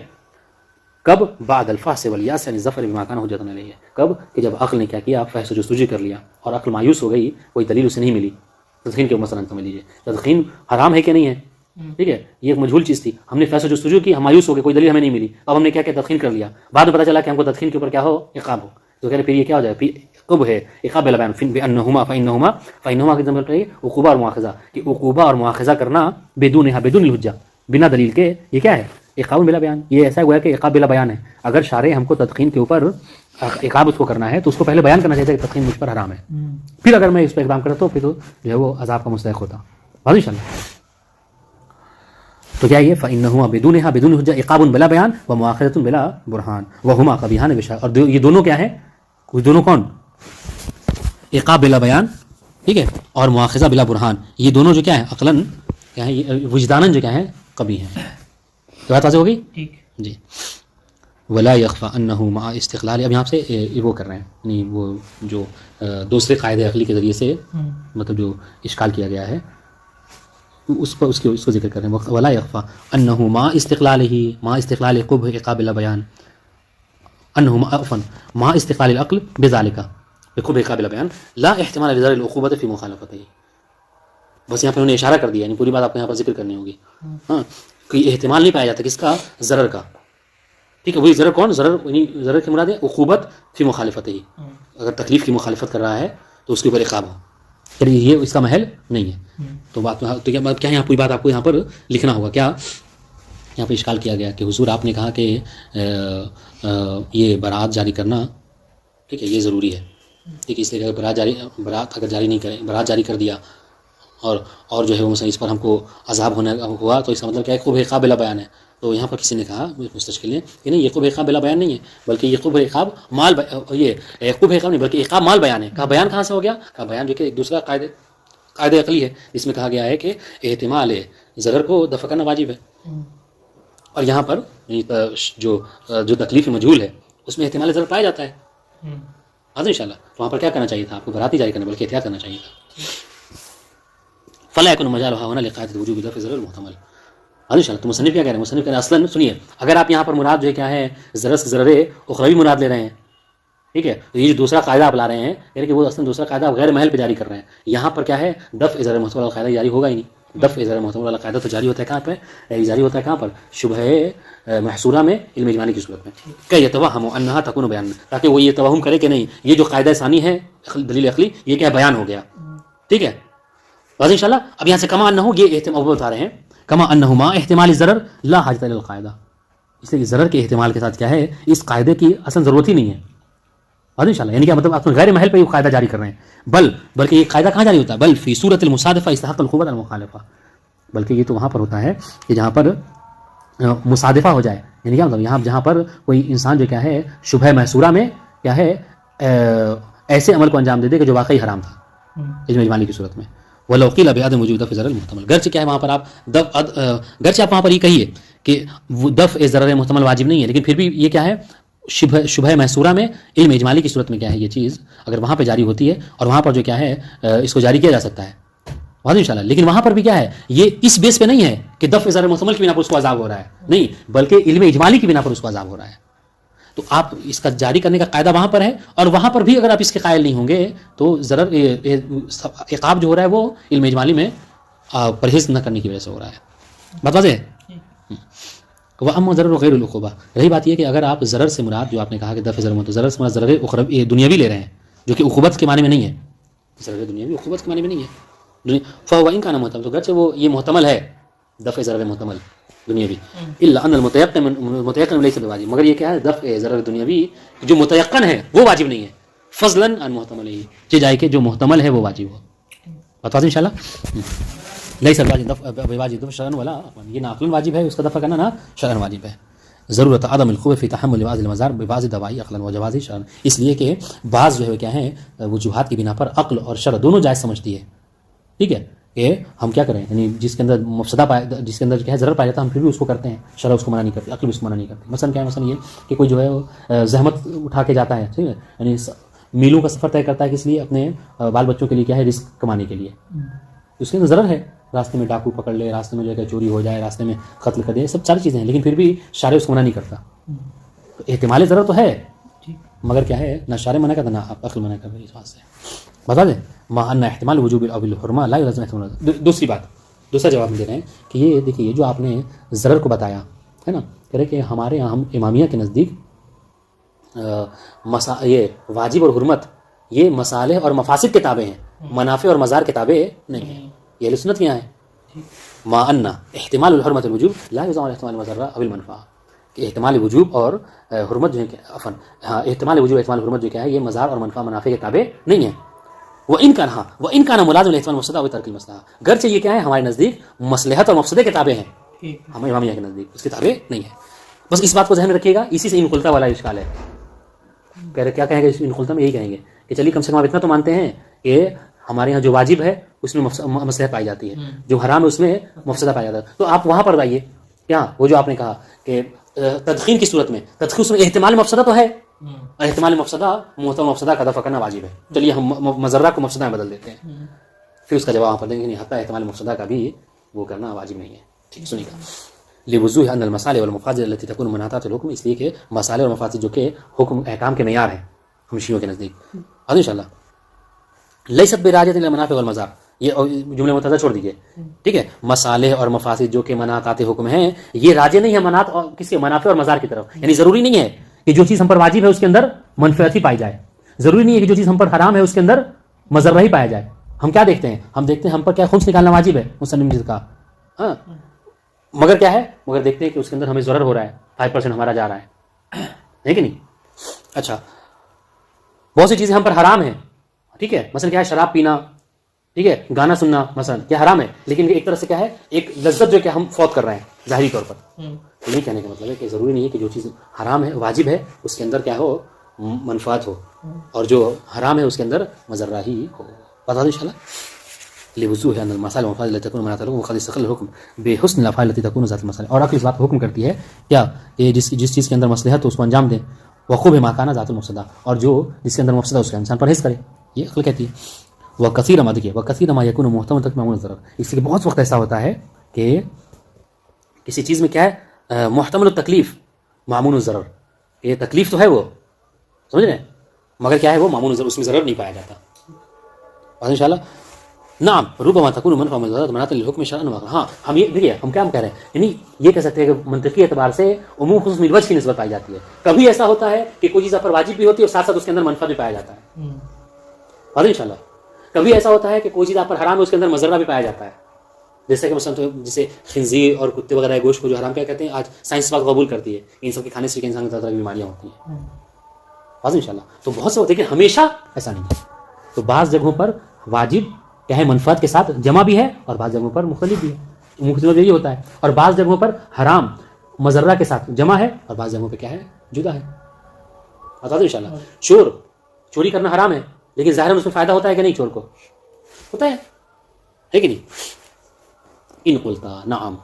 کب بعد الفحص والیاس یعنی ظفر بما کان حجۃ علیہ. کب کہ جب عقل نے کیا کیا فحص و جستجو کر لیا اور عقل مایوس ہو گئی, کوئی دلیل اسے نہیں ملی. تدخین کے مثلا سمجھ لیجیے, تدخین حرام ہے کہ نہیں ہے, ٹھیک ہے, یہ ایک مجہول چیز تھی, ہم نے فحص و جستجو کی, ہم مایوس ہو گئے, کوئی دلیل ہمیں نہیں ملی, اب ہم نے کیا تدخین کر لیا, بعد میں پتہ چلا کہ ہم کو تدخین کے اوپر کیا ہو عقاب ہو. تو کہہ رہے پھر یہ کیا ہو جائے, پھر قب ہے عقاب بلا بیان فإنہما کی ضمیر ہے عقوبہ اور مواخذہ کہ عقوبہ اور مواخذہ کرنا بدون الحجہ بنا دلیل کے یہ کیا ہے عقاب بلا بیان. یہ ایسا ہوا ہے کہ عقاب بلا بیان ہے. اگر شارع ہم کو تدخین کے اوپر عقاب اس کو کرنا ہے تو اس کو پہلے بیان کرنا چاہیے کہ تدخین مجھ پر حرام ہے, پھر اگر میں اس پہ اقدام کرتا تو پھر تو جو ہے وہ عذاب کا مستحق ہوتا. واضح انشاءاللہ. تو کیا یہ فإنہما بدون حجہ عقاب بلا بیان و مواخذۃ بلا برہان وہما قبیحان بشرع. اور یہ دونوں کیا ہیں, دونوں کون, عقاب بلا بیان ٹھیک ہے اور مواخذہ بلا برہان, یہ دونوں جو کیا ہے عقلاً کیا ہے وجداناً جو کیا ہے قبیح ہیں. تو بات واضح ہوگی ٹھیک جی. ولا یخفی انہ مع استقلال, اب یہاں سے وہ کر رہے ہیں یعنی وہ جو دوسرے قاعدہ عقلی کے ذریعے سے مطلب جو اشکال کیا گیا ہے اس کو ذکر کر رہے ہیں. ولا یخفی انہ مع استقلال قبح عقاب بلا بیان انہ عفوا مع استقلال العقل بذلك بقبح عقاب بلا بیان لا احتمال لضرر العقوبۃ فی مخالفتہ. بس یہاں پہ انہوں نے اشارہ کر دیا, یعنی پوری بات آپ کو یہاں پر ذکر کرنی ہوگی. ہاں کوئی احتمال نہیں پایا جاتا کس کا, ضرر کا. ٹھیک ہے, وہی ضرر کون, ضرر کی مراد ہے عقوبت فی مخالفت ہی, اگر تکلیف کی مخالفت کر رہا ہے تو اس کے اوپر عقاب ہو, یعنی یہ اس کا محل نہیں ہے. تو بات تو کیا یہاں پوری بات آپ کو یہاں پر لکھنا ہوگا. کیا یہاں پہ اشکال کیا گیا کہ حضور آپ نے کہا کہ یہ برات جاری کرنا ٹھیک ہے یہ ضروری ہے. ٹھیک ہے, اس لیے اگر برات اگر جاری نہیں کریں, برات جاری کر دیا اور جو ہے وہ مثلا اس پر ہم کو عذاب ہونے ہوا تو اس کا مطلب کیا ہے قبح عقاب بلا بیان ہے. تو یہاں پر کسی نے کہا مستشکل نے کہ نہیں یہ قبح عقاب بلا بیان نہیں ہے بلکہ یہ قبح عقاب مال یہ قبح عقاب نہیں بلکہ عقاب مال بیان ہے. کہا بیان کہاں سے ہو گیا, کہا بیان جو کہ ایک دوسرا قاعدہ عقلی ہے جس میں کہا گیا ہے کہ احتمال ضرر کو دفع کرنا واجب ہے, اور یہاں پر جو تکلیف مجہول ہے اس میں احتمال ضرر پایا جاتا ہے. ہاں ان شاء اللہ. تو وہاں پر کیا کرنا چاہیے تھا, آپ کو برات ہی جاری کرنا بلکہ احتیاط کرنا چاہیے تھا. فلا يكون مجالها هنا لقاعدة وجوب دفع ضرر المحتمل. ان شاء اللہ. تو مصنف کیا کہہ رہے ہیں, مصنف کہہ رہے ہیں اصلا سنیے, اگر آپ یہاں پر مراد جو ہے کیا ہے ضرر سے ضرر اخروی مراد لے رہے ہیں ٹھیک ہے, تو یہ جو دوسرا قاعدہ آپ لا رہے ہیں یعنی کہ وہ اصلا دوسرا قاعدہ آپ غیر محل پہ جاری کر رہے ہیں. یہاں پر کیا ہے دفع ضرر محتمل والا قاعدہ جاری ہوگا ہی نہیں. دفع ضرر محتمل والا قاعدہ تو جاری ہوتا ہے کہاں پہ, جاری ہوتا ہے کہاں پر, شبہ محصورہ میں علم اجمالی کی صورت میں. کہ یتوہم انہا تکون بیان, تاکہ وہ یہ توہم کرے کہ نہیں یہ جو قاعدہ ثانی ہے دلیل عقلی یہ کیا بیان ہو گیا. ٹھیک ہے واضح انشاءاللہ. اب یہاں سے کما انہ یہ احتمال بتا رہے ہیں کما انہما احتمال ضرر لا حاجت الی القاعدہ, اس لیے کہ ضرر کے احتمال کے ساتھ کیا ہے اس قاعدے کی اصلا ضرورت ہی نہیں ہے. واضح انشاءاللہ. یعنی کہ مطلب آپ غیر محل پہ یہ قاعدہ جاری کر رہے ہیں, بلکہ یہ قاعدہ کہاں جاری ہوتا ہے, بل فی صورت المصادفہ استحق القوۃ المخالفہ, بلکہ یہ تو وہاں پر ہوتا ہے کہ جہاں پر مصادفہ ہو جائے. یعنی کیا مطلب یہاں جہاں پر کوئی انسان جو کیا ہے شبہ محصورہ میں کیا ہے ایسے عمل کو انجام دے دے کہ جو واقعی حرام تھا اجماع اجمالی کی صورت میں. ولو قیل بعدم وجود دفع ضرر محتمل, گرچہ کیا ہے وہاں پر گرچہ آپ وہاں پر یہ کہیے کہ دفع ضرر محتمل واجب نہیں ہے, لیکن پھر بھی یہ کیا ہے شبہ محصورہ میں علم اجمالی کی صورت میں کیا ہے یہ چیز اگر وہاں پہ جاری ہوتی ہے اور وہاں پر جو کیا ہے اس کو جاری کیا جا سکتا ہے. واضح انشاءاللہ. لیکن وہاں پر بھی کیا ہے یہ اس بیس پہ نہیں ہے کہ دفع ضرر محتمل کی بنا پر اس کو عذاب ہو رہا ہے, نہیں بلکہ علم اجمالی کی بنا پر اس کو عذاب ہو رہا ہے. تو آپ اس کا جاری کرنے کا قاعدہ وہاں پر ہے, اور وہاں پر بھی اگر آپ اس کے قائل نہیں ہوں گے تو ضرر عقاب جو ہو رہا ہے وہ علم اجمالی میں پرہیز نہ کرنے کی وجہ سے ہو رہا ہے. بات واضح ہے. وَأَمَّا ضرر غیر العقوبہ, رہی بات یہ کہ اگر آپ ضرر سے مراد جو آپ نے کہا کہ دفع ضرر ضرر سے مراد ضرر اخروی دنیاوی لے رہے ہیں جو کہ عقوبت کے معنی میں نہیں ہے, ضرر دنیاوی عقوبت کے معنی میں نہیں ہے, فَهُوَ إِنْ كَانَ مُحْتَمَلًا, تو گرچہ وہ یہ محتمل ہے دفع ضرر محتمل دنیاوی, الا ان المتيقن ليس بواجب, مگر یہ کیا ہے دفع ضرر دنیاوی جو متيقن ہے وہ واجب نہیں ہے, فضلا عن محتمل ہی جائے کہ جو محتمل ہے وہ واجب ہو. بتا دیں انشاءاللہ. ليس بواجب دفع شرعا ولا یہ نہ عقلاً واجب ہے اس کا دفع کرنا, نہ شرعاً واجب ہے. ضرورت عدم القوة في تحمل بعض المضار ببعض الدواعي عقلا وجواز شرعا, اس لیے کہ بعض جو ہے کیا ہے وجوہات کی بنا پر عقل اور شرع دونوں جائز سمجھتی ہے. ٹھیک ہے کہ ہم کیا کریں, یعنی جس کے اندر مفسدہ جس کے اندر کیا ہے ضرر پایا جاتا ہے ہم پھر بھی اس کو کرتے ہیں, شرع اس کو منع نہیں کرتی, عقل بھی اس کو منع نہیں کرتی. مثلا کیا ہے, مثلا یہ کہ کوئی جو ہے زحمت اٹھا کے جاتا ہے, ٹھیک ہے, یعنی میلوں کا سفر طے کرتا ہے کس لیے, اپنے بال بچوں کے لیے کیا ہے رزق کمانے کے لیے, اس کے اندر ضرر ہے, راستے میں ڈاکو پکڑ لے, راستے میں جو ہے چوری ہو جائے, راستے میں قتل کر دے, سب ساری چیزیں ہیں, لیکن پھر بھی شارع اس کو منع نہیں کرتا. احتمال ضرر تو ہے مگر کیا ہے نہ شارع منع کرتا نہ عقل منع کرتا. اس بات سے بتا دیں ما ان احتمال وجوب او الحرمہ لا يلزم احتمال. دوسری بات, دوسرا جواب دے رہے ہیں کہ یہ دیکھیے جو آپ نے ضرر کو بتایا ہے نا, کہہ رہے کہ ہمارے یہاں ہم امامیہ کے نزدیک یہ واجب اور حرمت یہ مصالح اور مفاسد کے تابع ہیں، منافع اور مضار کے تابع نہیں ہیں. یہ اہل سنت یہاں ہے. ما ان احتمال الحرمت الوجوب لا يزعم احتمال المضرہ او المنفعہ، کہ احتمال وجوب اور حرمت جو ہے عفوا احتمال وجوب احتمال حرمت جو کیا ہے یہ مضار اور منفعہ منافع کے تابع نہیں ہے. وان كان ملازم لاحتمال المفسدہ او ترک المصلحہ، گرچہ یہ کیا ہے ہمارے نزدیک مصلحت اور مفسدے کے تابع ہیں، ہم امامیہ کے نزدیک اس کے تابع نہیں ہے. بس اس بات کو ذہن میں رکھیے گا، اسی سے ان خلطہ والا اشکال ہے. کہہ رہے کیا کہیں گے ان خلطہ میں یہی کہیں گے کہ چلیے کم سے کم آپ اتنا تو مانتے ہیں کہ ہمارے یہاں جو واجب ہے اس میں مصلحت پائی جاتی ہے، جو حرام ہے اس میں مفسدہ پایا جاتا ہے. تو آپ وہاں پر آئیے کیا وہ جو آپ نے کہا کہ تدخین کی صورت میں تدخین میں احتمال مفسدہ تو ہے، احتمال مفسدہ محتمل مفسدہ کا دفع کرنا واجب ہے. چلیے ہم مضرہ کو مفسدہ میں بدل دیتے ہیں. پھر اس کا جواب پر دیں گے نہیں، حتی احتمال مفسدہ کا بھی وہ کرنا واجب نہیں ہے. ٹھیک سنیے گا. لوضوح ان المصالح والمفاسد التي تكون مناطات الحكم، اس لیے کہ مصالح اور مفاسد جو کہ حکم احکام کے معیار ہیں ہم شیعوں کے نزدیک. اور انشاءاللہ لیست براجۃ الى المنافع والمضار، یہ جملے متعدد چھوڑ دیجیے. ٹھیک ہے، مصالح اور مفاسد جو کہ مناطات حکم ہیں یہ راجع نہیں ہے منات اور کسی منافع اور مضار کی طرف. یعنی ضروری نہیں ہے کہ جو چیز ہم پر واجب ہے اس کے اندر منفعت ہی پائی جائے، ضروری نہیں ہے کہ جو چیز ہم پر حرام ہے اس کے اندر مضرہ ہی پایا جائے. ہم کیا دیکھتے ہیں، ہم دیکھتے ہیں ہم پر کیا خمس نکالنا واجب ہے مسلم جس کا، ہاں مگر کیا ہے، مگر دیکھتے ہیں کہ اس کے اندر ہمیں ضرر ہو رہا ہے، 5% ہمارا جا رہا ہے کہ نہیں. اچھا بہت سی چیزیں ہم پر حرام ہیں، ٹھیک ہے، مثلا کیا ہے شراب پینا، ٹھیک ہے، گانا سننا مثلا کیا حرام ہے، لیکن ایک طرح سے کیا ہے ایک لذت جو کہ ہم فوت کر رہے ہیں ظاہری طور پر. یہ کہنے کا مطلب ہے کہ ضروری نہیں ہے کہ جو چیز حرام ہے واجب ہے اس کے اندر کیا ہو منفعت ہو، اور جو حرام ہے اس کے اندر مضرہ ہی ہو. بتا دو انشاءاللہ. لوضوح ان المصالح والمفاسد التي تكون مناطات الحكم وقد استقل الحكم بحسن الافعال التي تكون ذات المصالح. اور عقل اس بات کو حکم کرتی ہے کیا کہ جس چیز کے اندر مصلحت ہو اس کو انجام دیں، وقوب ما كان ذات المفسدہ، اور جو جس کے اندر مفسدہ اس کا انسان پرہیز کرے. یہ عقل کہتی ہے. وکثیر ما دیکھیے وکثیر ما يكون محتمل تک معمول الضرر، اس لیے بہت وقت ایسا ہوتا ہے کہ کسی چیز میں کیا ہے محتمل التکلیف معمول الضرر، یہ تکلیف تو ہے وہ سمجھ رہے ہیں مگر کیا ہے وہ معمول الضرر، اس میں ضرر نہیں پایا جاتا. اور انشاءاللہ نعم ربما تكون منفعة مضرات مناط للحكم شرعا واقعا. ہاں ہم یہ دیکھیے ہم کیا کہہ رہے ہیں، یعنی یہ کہہ سکتے ہیں کہ منطقی اعتبار سے عموم خصوص بالوجہ کی نسبت پائی جاتی ہے. کبھی ایسا ہوتا ہے کہ کوئی چیز پر واجب بھی ہوتی ہے اور ساتھ ساتھ اس کے اندر منفعت بھی پایا جاتا ہے. اور انشاءاللہ کبھی ایسا ہوتا ہے کہ کوئی چیز آپ پر حرام ہے اس کے اندر مضرہ بھی پایا جاتا ہے. جیسے کہ مثلا جیسے خنزیر اور کتے وغیرہ گوشت کو جو حرام کیا کہتے ہیں آج سائنس بات قبول کرتی ہے ان سب کے کھانے سے انسان کو طرح کی بیماریاں ہوتی ہیں. واضح انشاءاللہ. تو بہت سے ہوتے ہیں کہ ہمیشہ ایسا نہیں ہے. تو بعض جگہوں پر واجب کیا ہے منفعت کے ساتھ جمع بھی ہے اور بعض جگہوں پر مختلف بھی ہے، مختلف یہی ہوتا ہے. اور بعض جگہوں پر حرام مضرہ کے ساتھ جمع ہے اور بعض جگہوں پہ کیا ہے جدا ہے. بتا دو انشاءاللہ. چوری کرنا حرام ہے لیکن ظاہر اس میں فائدہ ہوتا ہے کہ نہیں، چور کو ہوتا ہے کہ نہیں. ان قلتا نعم،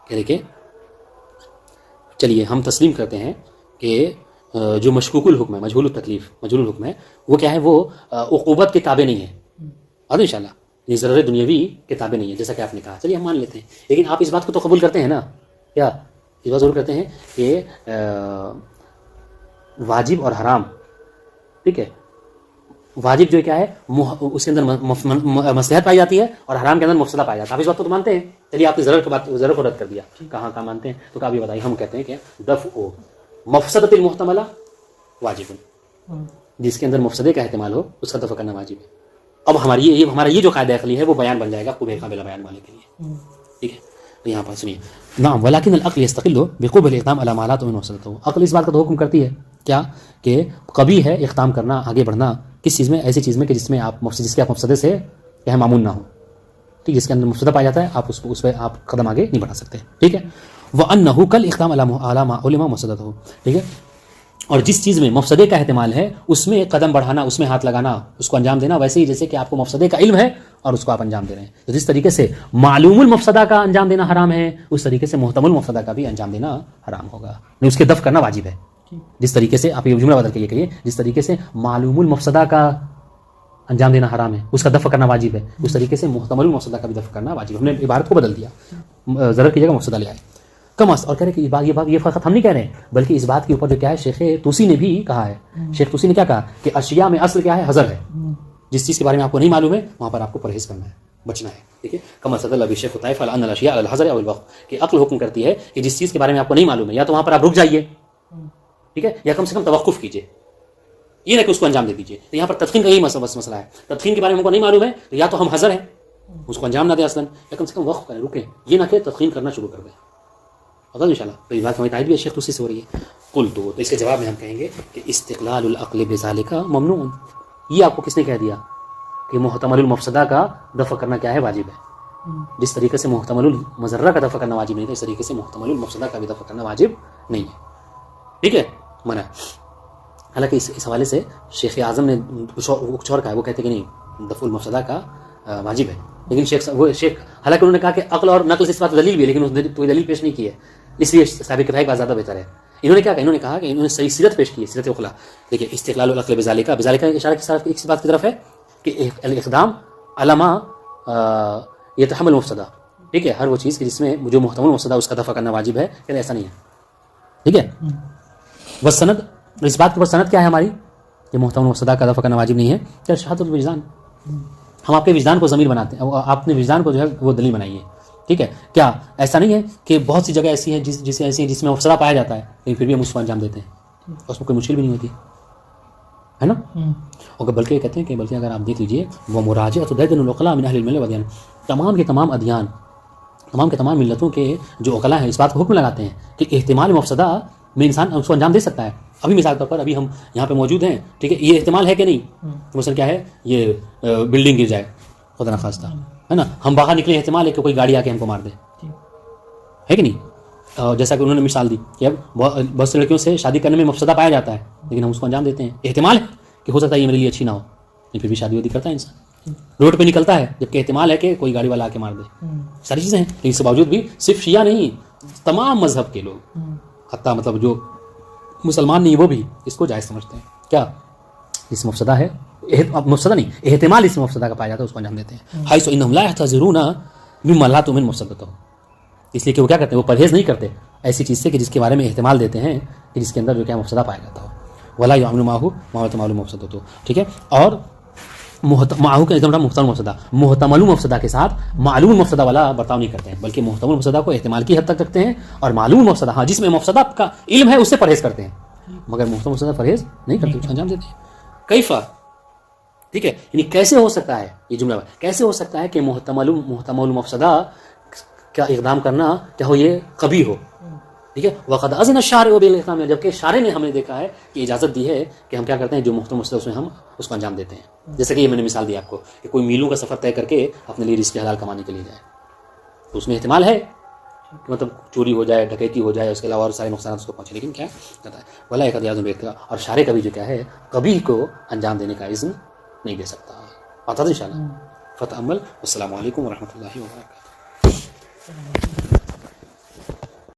کہہ رہے کہ چلیے ہم تسلیم کرتے ہیں کہ جو مشکوک الحکم ہے مجہول التکلیف مجہول الحکم ہے وہ کیا ہے وہ عقوبت کے تابع نہیں ہے. اور انشاءاللہ یہ ضرر دنیاوی کے تابع نہیں ہے جیسا کہ آپ نے کہا. چلیے ہم مان لیتے ہیں، لیکن آپ اس بات کو تو قبول کرتے ہیں نا، کیا اس بات ضرور کرتے ہیں کہ واجب اور حرام، ٹھیک ہے، واجب جو کیا ہے اس کے اندر مصلحت پائی جاتی ہے اور حرام کے اندر مفسدہ پایا جاتا ہے. آپ اس بات کو تو مانتے ہیں. چلیے آپ نے ضرر کو رد کر دیا، کہاں کہاں مانتے ہیں تو کہا بھی بتائیے. ہم کہتے ہیں کہ دفع مفسدۃ المحتملہ واجب، جس کے اندر مفسدے کا احتمال ہو اس کا دفع کرنا واجب ہے. اب ہمارا یہ جو قاعدہ عقلی ہے وہ بیان بن جائے گا قبح قابل بیان والے کے لیے. ٹھیک ہے، تو یہاں پر سنیے. نعم ولكن العقل يستقل بقبح الاقدام على ما لا تؤمن مفسدته. عقل اس بات کا تو حکم کرتی ہے کیا کہ قبیح ہے اقدام کرنا، آگے بڑھنا کس چیز میں، ایسی چیز میں کہ جس میں آپ جس کے آپ مفسدے سے کیا معمول نہ ہو. ٹھیک، جس کے اندر مفسدہ پایا جاتا ہے آپ اس پہ آپ قدم آگے نہیں بڑھا سکتے. ٹھیک ہے. وانه كالاقدام على ما علم مفسدته. ٹھیک ہے. اور جس چیز میں مفسدے کا احتمال ہے اس میں قدم بڑھانا، اس میں ہاتھ لگانا، اس کو انجام دینا، ویسے ہی جیسے کہ آپ کو مفسدے کا علم ہے اور اس کو آپ انجام دے رہے ہیں. تو جس طریقے سے معلوم المفسدہ کا انجام دینا حرام ہے اس طریقے سے محتمل المفسدہ کا بھی انجام دینا حرام ہوگا، اس کے دفع کرنا واجب ہے. جس طریقے سے آپ یہ جملہ بدل کے یہ کہیے، جس طریقے سے معلوم المفسدہ کا انجام دینا حرام ہے اس کا دفع کرنا واجب ہے، اس طریقے سے محتمل المفسدہ کا بھی دفع کرنا واجب ہے. ہم نے عبارت کو بدل دیا، ضرر کی جگہ مفسدہ لے آئے. اور کہہ رہے کہ یہ فقط ہم نہیں کہہ رہے ہیں بلکہ اس بات کے اوپر جو کیا ہے شیخ طوسی نے بھی کہا ہے. شیخ طوسی نے کیا کہا کہ اشیاء میں اصل کیا ہے حذر ہے. جس چیز کے بارے میں آپ کو نہیں معلوم ہے وہاں پر آپ کو پرہیز کرنا ہے، بچنا ہے. ٹھیک ہے. کما صدل ابی شیخ طائف علی ان الاشیاء علی الحذر او الوقف، کہ عقل حکم کرتی ہے کہ جس چیز کے بارے میں آپ کو نہیں معلوم ہے یا تو وہاں پر آپ رک جائیے، ٹھیک ہے، یا کم سے کم توقف کیجیے. یہ نہ کہ اس کو انجام دے دیجیے. تو یہاں پر تدخین کا یہی مسئلہ ہے. تدخین کے بارے میں ہم کو نہیں معلوم ہے تو یا تو ہم حذر ہیں, اس کو انجام نہ دیں اصلاً, یا کم سے کم وقف کریں, رکیں, یہ نہ کہ تدخین کرنا شروع کر دیں. ہوتا ان شاء اللہ. تو یہ بات ہماری تائید بھی ہے شیخ توسی سے ہو رہی ہے. قلت, تو اس کے جواب میں ہم کہیں گے کہ استقلال العقل بذالک ممنوع. یہ آپ کو کس نے کہہ دیا کہ محتمل المفسدہ کا دفع کرنا کیا ہے, واجب ہے. جس طریقے سے محتمل المضرہ کا دفع کرنا واجب نہیں تھا, اس طریقے سے محتمل المفسدہ کا بھی دفع کرنا واجب نہیں ہے. ٹھیک ہے, منع. حالانکہ اس حوالے سے شیخ اعظم نے کچھ اور کہا ہے, وہ کہتے کہ نہیں دفع المفسدہ کا واجب ہے. لیکن شیخ حالانکہ انہوں نے کہا کہ عقل اور نقل سے اس بات دلیل بھی ہے, لیکن اس کوئی دلیل پیش نہیں کی ہے, اس لیے ثابت کرنا ایک بات زیادہ بہتر ہے. انہوں نے کیا کہا, انہوں نے کہا کہ انہوں نے صحیح سیرت پیش کی ہے, سیرت اخلا. دیکھیے استقلال العقل بذالک کا اشارہ ایک بات کی طرف ہے کہ الاقدام علامہ یتحمل مفسدہ. ٹھیک ہے, ہر وہ چیز کہ جس میں جو محتمل مفسدہ اس کا دفع کرنا واجب ہے, کہ ایسا نہیں ہے. ٹھیک ہے, بس سند, اس بات کے اوپر سند کیا ہے ہماری کہ محتمل مفسدہ کا دفع کرنا واجب نہیں ہے, کہ شہادت الوجدان. ہم آپ کے وجدان کو ضمیر بناتے ہیں, آپ نے وجدان کو جو ہے وہ دلیل بنائی ہے. ٹھیک ہے, کیا ایسا نہیں ہے کہ بہت سی جگہ ایسی ہیں جس میں مفسدہ پایا جاتا ہے, لیکن پھر بھی ہم اس کو انجام دیتے ہیں, اس میں کوئی مشکل بھی نہیں ہوتی ہے نا. اور بلکہ کہتے ہیں کہ بلکہ اگر آپ دیکھ لیجئے وہ مراجعۃ دیدن العقلاء من اہل الملل والادیان, تمام کے تمام ادیان, تمام کے تمام ملتوں کے جو عقلاء ہیں اس بات کو حکم لگاتے ہیں کہ احتمال مفسدہ میں انسان اس کو انجام دے سکتا ہے. ابھی مثال کے طور پر ابھی ہم یہاں پہ موجود ہیں, ٹھیک ہے, یہ احتمال ہے کہ نہیں, مثلا کیا ہے, یہ بلڈنگ گر جائے خدا نخواستہ, ہے نا, ہم باہر نکلے, احتمال ہے کہ کوئی گاڑی آ کے ہم کو مار دے, ہے کہ نہیں. جیسا کہ انہوں نے مثال دی کہ اب بہت سی لڑکیوں سے شادی کرنے میں مفسدہ پایا جاتا ہے, لیکن ہم اس کو انجام دیتے ہیں. احتمال ہے کہ ہو سکتا ہے یہ میرے لیے اچھی نہ ہو, لیکن پھر بھی شادی وادی کرتا ہے انسان, روڈ پہ نکلتا ہے, جبکہ احتمال ہے کہ کوئی گاڑی والا آ کے مار دے. ساری چیزیں ہیں, لیکن اس کے باوجود بھی صرف شیعہ نہیں, تمام مذہب کے لوگ, حتیٰ مطلب جو مسلمان نہیں وہ بھی اس کو جائز سمجھتے ہیں. کیا اس مفسدہ ہے, مفسدہ نہیں, احتمال اس مفسدہ کا پایا جاتا ہے, اس کو انجام دیتے ہیں. حیث انہم لا یحتذرون مما لا تؤمن مفسدتہ, اس لیے کہ وہ کیا کرتے ہیں, وہ پرہیز نہیں کرتے ایسی چیز سے کہ جس کے بارے میں احتمال دیتے ہیں کہ جس کے اندر جو کیا مفسدہ پایا جاتا ہو. ولا یعمل معه ما معلوم مفسدتہ. ٹھیک ہے, اور معه کا ایک محتمل مفسدہ, محتمل مفسدہ کے ساتھ معلوم مفسدہ والا برتاؤ نہیں کرتے ہیں, بلکہ محتمل مفسدہ کو احتمال کی حد تک رکھتے ہیں, اور معلوم مفسدہ, ہاں جس میں مفسدہ کا علم ہے, اس سے پرہیز کرتے ہیں, مگر محتمل مفسدہ پرہیز نہیں کرتے, اس کو انجام دیتے ہیں. کیفا, ٹھیک ہے, یعنی کیسے ہو سکتا ہے, یہ جملہ کیسے ہو سکتا ہے کہ محتمل مفسدہ کا اقدام کرنا کیا ہو, یہ قبیح ہو. ٹھیک ہے, وقد اذن الشارع بالاقدام, جبکہ شارع نے ہمیں دیکھا ہے کہ اجازت دی ہے کہ ہم کیا کرتے ہیں, جو محتمل مفسدہ اس میں ہم اس کو انجام دیتے ہیں. جیسے کہ یہ میں نے مثال دی آپ کو کہ کوئی میلوں کا سفر طے کر کے اپنے لیے رزق حلال کمانے کے لیے جائے, تو اس میں احتمال ہے کہ مطلب چوری ہو جائے, ڈکیتی ہو جائے, اس کے علاوہ اور سارے نقصانات اس کو پہنچے, لیکن کیا کہتا ہے ولا یقد یعظم بیتھا, اور شارع کبھی جو کیا ہے قبیح کو انجام دینے کا اذن نہیں دے سکتا. پتہ ان شاء اللہ فتح عمل. السلام علیکم ورحمۃ اللہ وبرکاتہ.